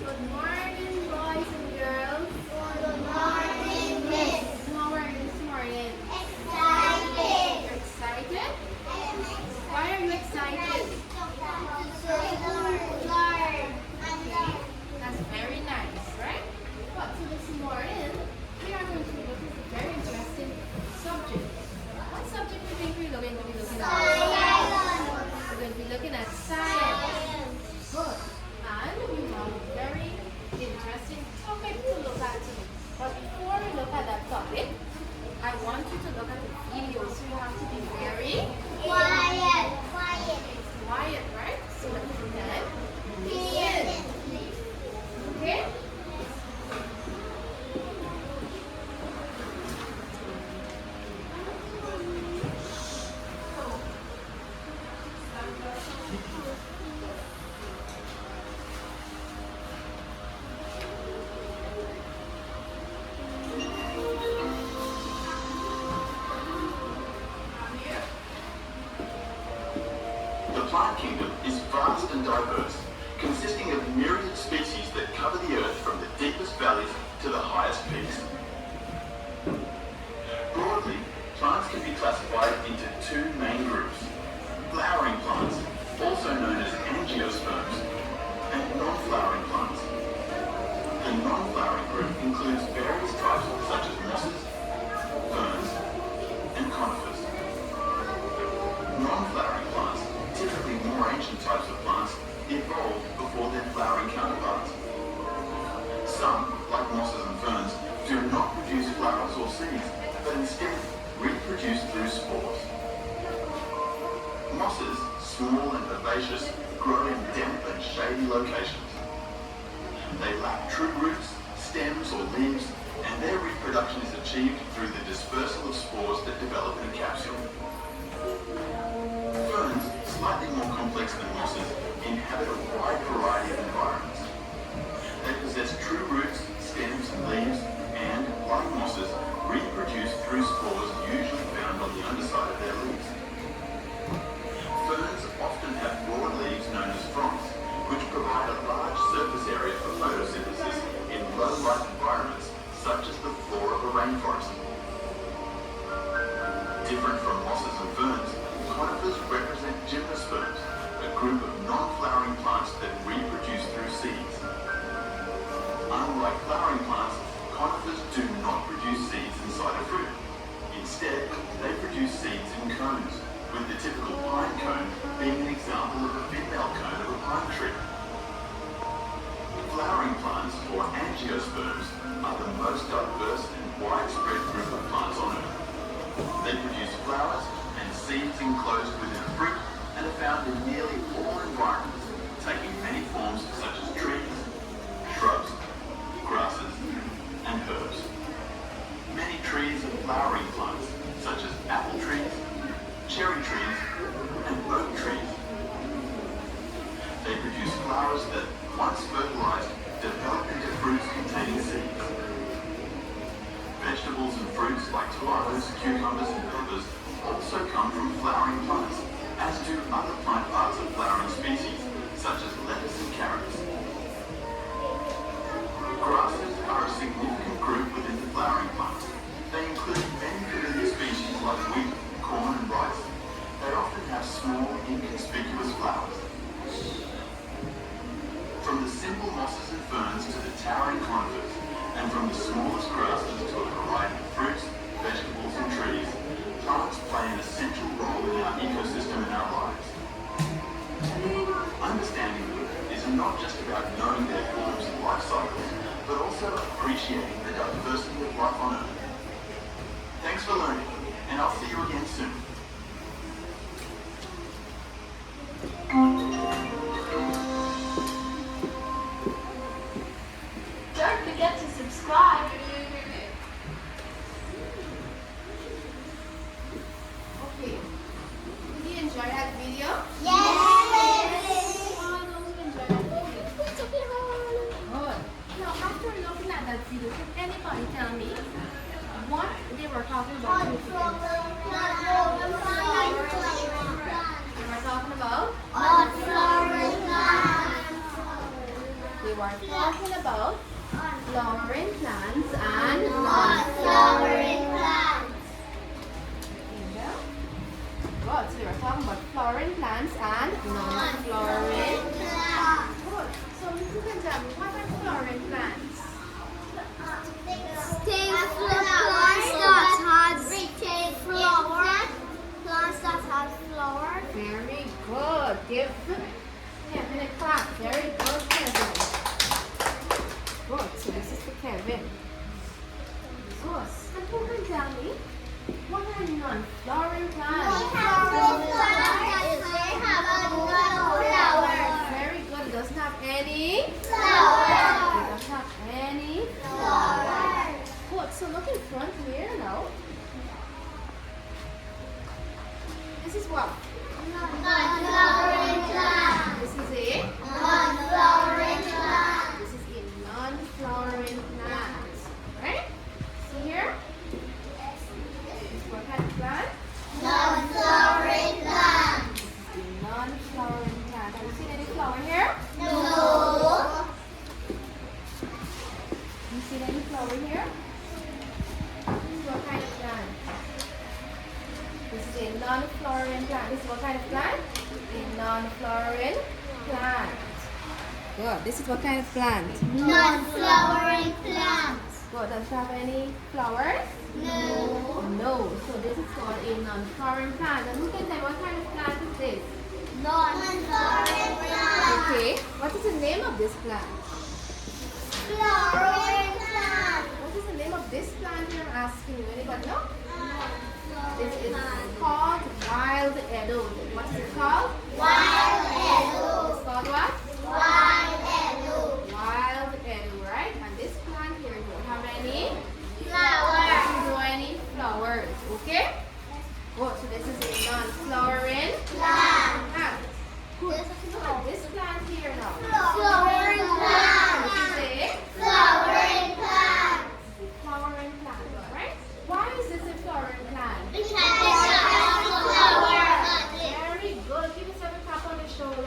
Good morning, boys and girls. Good morning, Miss. How are you this morning? Excited. You're excited? I'm Why are you excited? excited. That's very nice, right? But so this morning, we are going to be looking at a very interesting subject. What subject do you think we're going to be looking at? We're going to be looking at science. Good. And we have a very interesting topic to look at today. But before we look at that topic, I want you to look at the video. So you have to be very Quiet. quiet, right? So that you can listen. Okay? The plant kingdom is vast and diverse, consisting of myriad species that cover the earth from the deepest valleys to the highest peaks. Broadly, plants can be classified into two main groups: flowering plants, also known as angiosperms, and non-flowering plants. The non-flowering group includes various types such as mosses, ferns, and conifers. Non-flowering plants, typically more ancient types of plants, evolved before their flowering counterparts. Some, like mosses and ferns, do not produce flowers or seeds, but instead reproduce through spores. Mosses, small and herbaceous, grow in damp and shady locations. They lack true roots, stems, or leaves, and their reproduction is achieved through the dispersal of spores that develop in a capsule. Ferns, slightly more complex than mosses, inhabit a wide variety of environments. They possess true roots, stems, and leaves, and, like mosses, reproduce through spores usually found on the underside of their leaves. Ferns often have broad leaves known as fronds, which provide a large surface area for photosynthesis in low-light environments, such as the floor of a rainforest. Different from mosses and ferns, conifers represent gymnosperms, a group of non-flowering plants that reproduce through seeds. Unlike flowering plants, conifers do not produce seeds inside a fruit. Instead, they produce seeds in cones, with the typical pine cone being an example of a female cone of a pine tree. Flowering plants, or angiosperms, are the most diverse and widespread group of plants on Earth. They produce flowers and seeds enclosed within a fruit and are found in nearly all environments, taking many forms such as trees, shrubs, grasses, and herbs. Many trees are flowering plants, such as apple trees, cherry trees, and oak trees. They produce flowers that, once fertilized, develop into fruits containing seeds. Vegetables and fruits like tomatoes, cucumbers, and peppers also come from flowering plants, as do other plant parts of flowering species, such as lettuce and carrots. Grasses are a significant group within the flowering plants. They include many familiar species like wheat, corn, and rice. They often have small, inconspicuous flowers. From the simple mosses and ferns to the towering conifers, and from the smallest grasses to a variety of fruits, vegetables, and trees, plants play an essential role in our ecosystem and our lives. Understanding them is not just about knowing their forms and life cycles, but also appreciating the diversity of life on Earth. Thanks for learning, and I'll see you again soon. Don't forget to subscribe. Okay. Did you enjoy that video? Yes. All those who enjoyed that video. Good. Now, after looking at that video, can anybody tell me what they were talking about? They were talking about? On flowering plants. They we were talking about flowering plants and Non-flowering plants. Good. So we were talking about flowering plants and non-flowering. plants. Good. So you can tell me what are flowering plants? Very good. Give Kevin a clap. Very good, Kevin. Good. So this is for Kevin. Good. And who can tell me what are non-flowering plants? Very good. It doesn't have any. It doesn't have any. Good. So look in front here now. This is what? This is a. This is a non-flowering plant. Right? See here? This is what kind of plant? Non-flowering plants. A non-flowering plant. Have you seen any flower here? No. Have you seen any flower here? This is what kind of plant? This is a non-flowering plant. This is what kind of plant? A non-flowering plant. Good. This is what kind of plant? Non-flowering plants. Good. Does it have any flowers? No. No. So this is called a non-flowering plant. And who can tell what kind of plant is this? Non-flowering plants. Okay. What is the name of this plant? Flowering plants. What is the name of this plant I'm asking you? Anybody know? This is called wild edo. What is it called? Wild edo. It's called what? Wild edo. Wild edo, right? And this plant here don't have any. Flower. Doesn't grow any flowers. Okay? Good. So this is a non-flowering plant. Good. Look at this plant here now. Flowering This plants. is a Flowering plants. flowering plant, right? Why is this a flowering plant? Because it has flower on it. Very good. Give yourself a tap on the shoulder.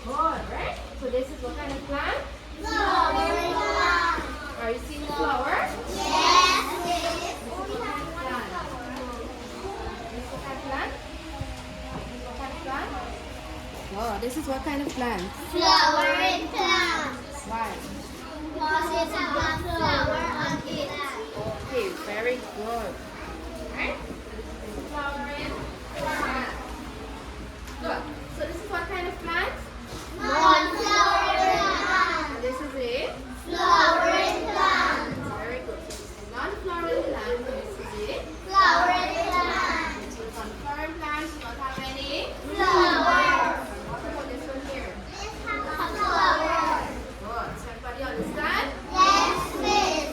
Good, right? So this is what kind of plant? Flowering plants. Are you seeing the flowers? Yes. This is what kind of plant? This is what kind of plant? This is what kind of plant? Oh, this is what kind of plant? Flowering plants. Why? Because it has flower on it. Okay, very good. Right? So this is a flowering plant. Good. So this is what kind of plant? Non-flowering plants. This is a Flowering plants. very good. So this is a non-flowering plant. So this is a Flowering plants. so non-flowering plants do not have any. Flower. What about this one here? Flower. Good. So everybody understand? Yes, miss.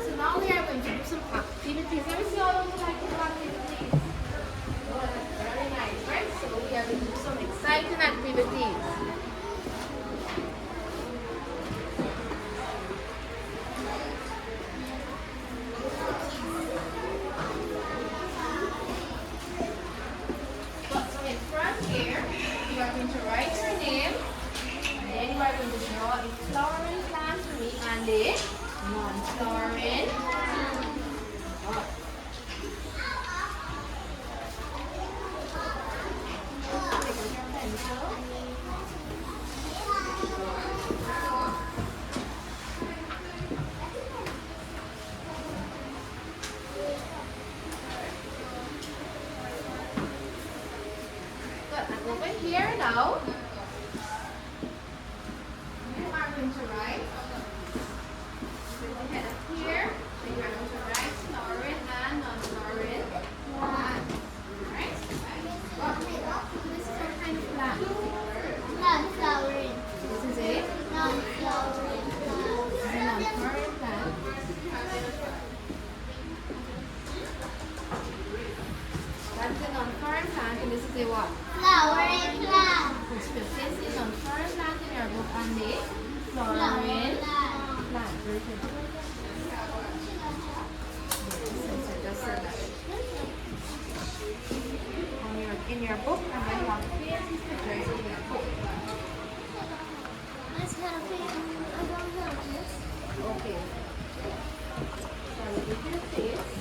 So now we are going to do some activities. Let me see all of you like to do activities. Oh, that's very nice, right? So we are going to do some exciting activities. So in front here, you are going to write your name, and then you are going to draw a flowering plant for me and a non-flowering plant. Good. Take out your pencil. Good. And over here now, you are going to write. Put your head up here. And you are going to write flowering and non-flowering plant. Alright? Good. This is what kind of plant? Non-flowering. This is a Non-flowering plants. This is a non-flowering plant. That's a non-flowering plant, and this is a what? Flowering plants. So this is non-flowering plant in your book and the flowering Flowering plant. plants. Very good. So just say that. In your book, and then you have to paste these pictures in your book. Okay. Shall we look at the face?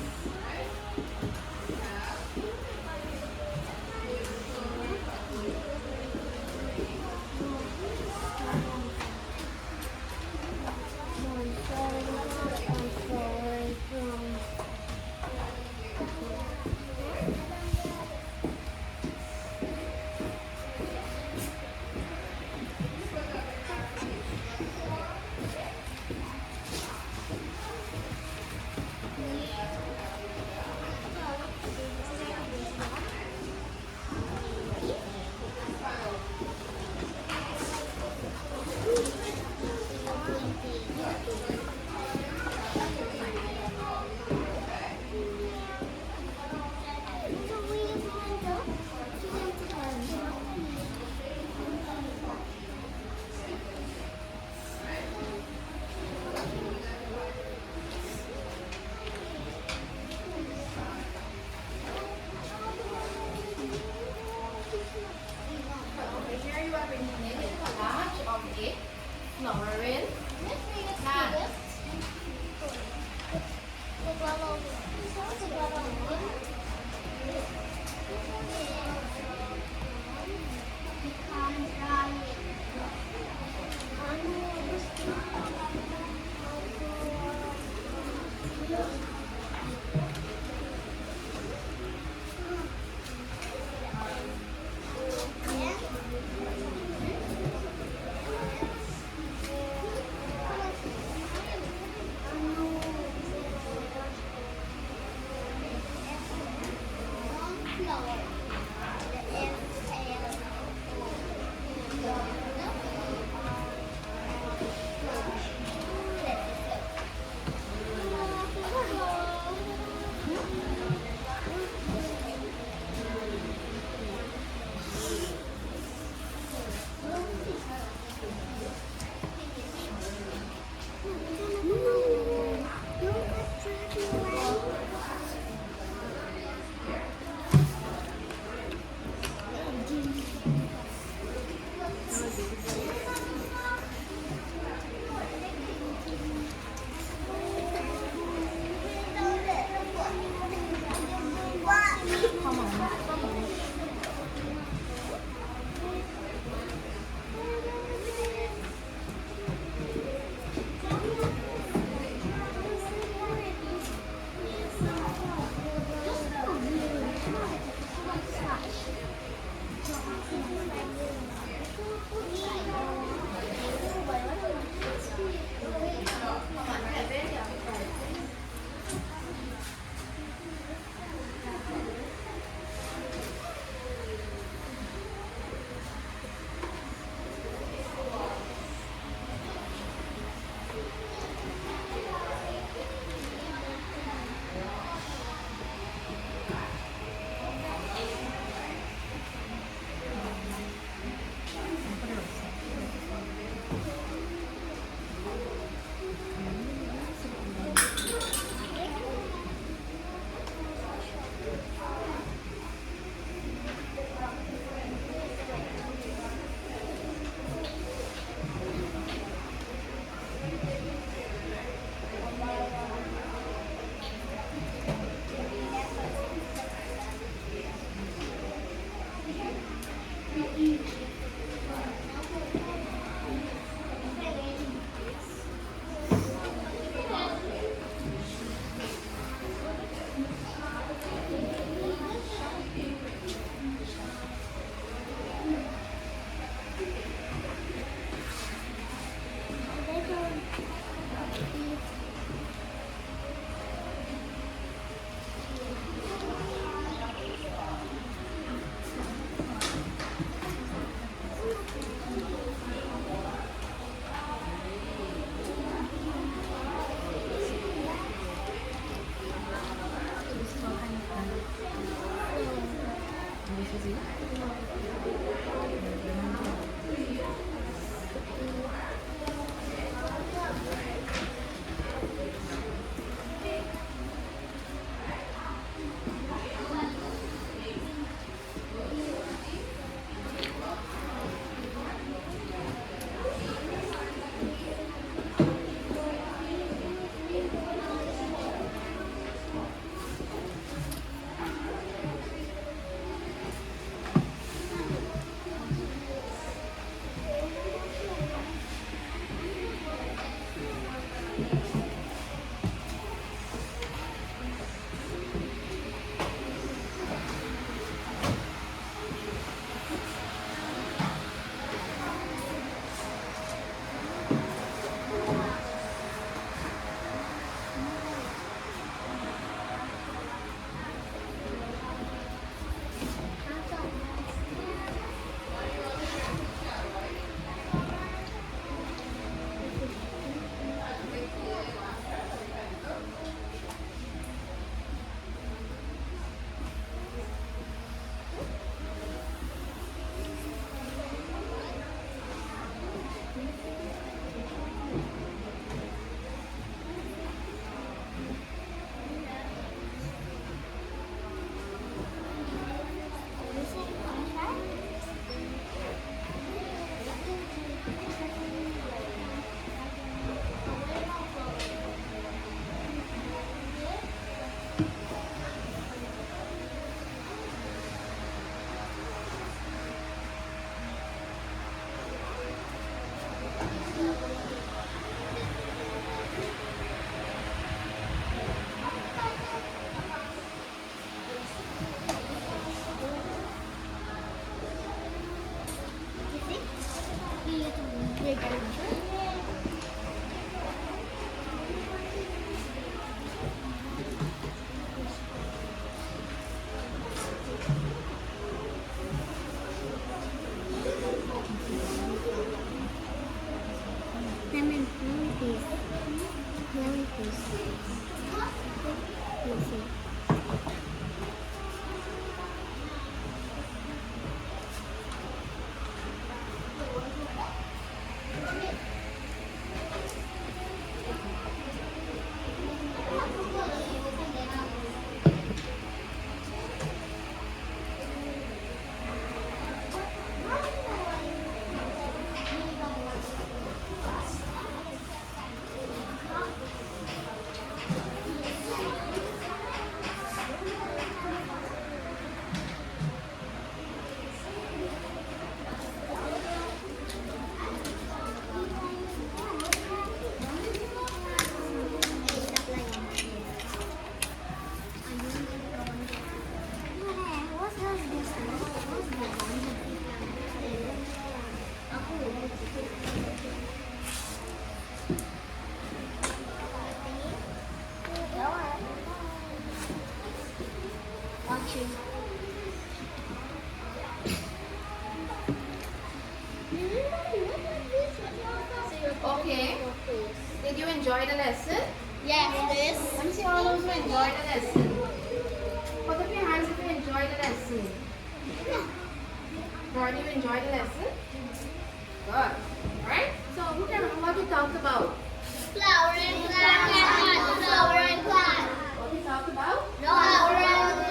Okay, here you are bringing in a collage of it, flowering. Plants. Okay. Did you enjoy the lesson? Yes, miss. Let me see all those who enjoyed the lesson. Put up your hands if you enjoyed the lesson. Jordan, you enjoyed the lesson? Good. Alright? So who can remember what we talked about? Flowering plant. Flowering plant. What we talked about? Flowering plant.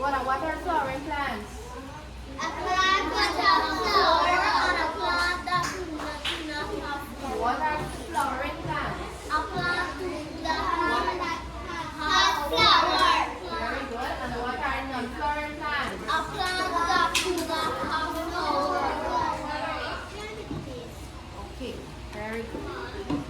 What are flowering plants? A plant with a flower on a plant that does not have flower. What are flowering plants? A plant that has flower. Very good. And what are non-flowering plants? A plant that does not have flower. Okay. Very good.